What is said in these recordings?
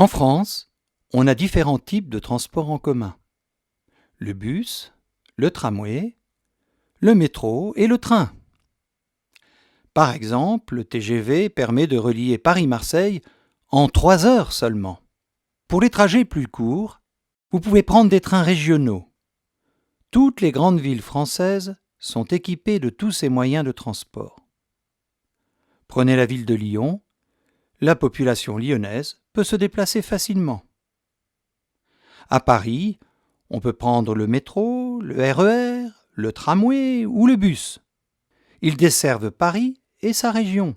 En France, on a différents types de transports en commun. Le bus, le tramway, le métro et le train. Par exemple, le TGV permet de relier Paris-Marseille en 3 heures seulement. Pour les trajets plus courts, vous pouvez prendre des trains régionaux. Toutes les grandes villes françaises sont équipées de tous ces moyens de transport. Prenez la ville de Lyon, la population lyonnaise peut se déplacer facilement. À Paris, on peut prendre le métro, le RER, le tramway ou le bus. Ils desservent Paris et sa région.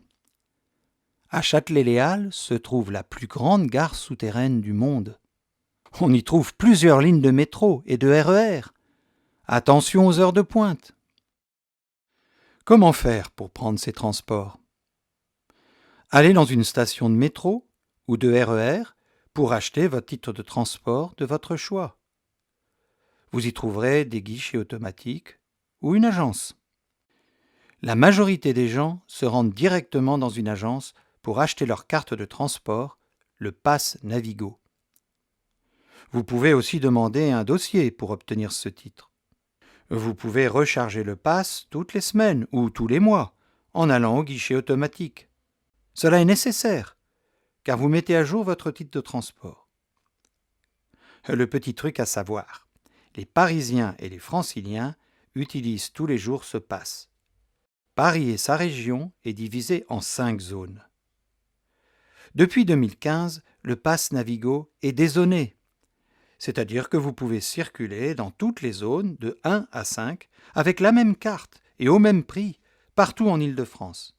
À Châtelet-Les-Halles se trouve la plus grande gare souterraine du monde. On y trouve plusieurs lignes de métro et de RER. Attention aux heures de pointe. Comment faire pour prendre ces transports ? Allez dans une station de métro ou de RER pour acheter votre titre de transport de votre choix. Vous y trouverez des guichets automatiques ou une agence. La majorité des gens se rendent directement dans une agence pour acheter leur carte de transport, le Pass Navigo. Vous pouvez aussi demander un dossier pour obtenir ce titre. Vous pouvez recharger le pass toutes les semaines ou tous les mois en allant au guichet automatique. Cela est nécessaire, car vous mettez à jour votre titre de transport. Le petit truc à savoir, les Parisiens et les Franciliens utilisent tous les jours ce pass. Paris et sa région est divisé en 5 zones. Depuis 2015, le pass Navigo est dézoné, c'est-à-dire que vous pouvez circuler dans toutes les zones de 1 à 5 avec la même carte et au même prix partout en Île-de-France.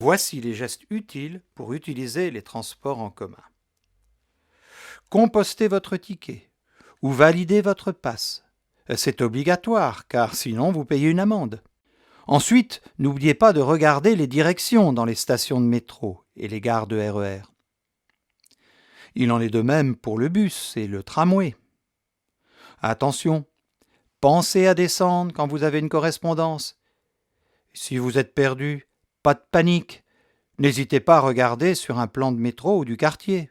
Voici les gestes utiles pour utiliser les transports en commun. Compostez votre ticket ou validez votre pass. C'est obligatoire car sinon vous payez une amende. Ensuite, n'oubliez pas de regarder les directions dans les stations de métro et les gares de RER. Il en est de même pour le bus et le tramway. Attention, pensez à descendre quand vous avez une correspondance. Si vous êtes perdu, pas de panique. N'hésitez pas à regarder sur un plan de métro ou du quartier.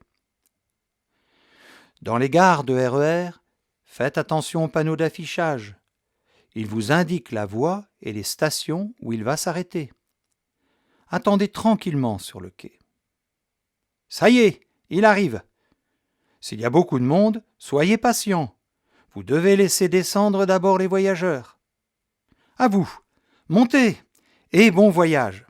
Dans les gares de RER, faites attention aux panneaux d'affichage. Il vous indique la voie et les stations où il va s'arrêter. Attendez tranquillement sur le quai. Ça y est, il arrive. S'il y a beaucoup de monde, soyez patient. Vous devez laisser descendre d'abord les voyageurs. À vous, montez et bon voyage.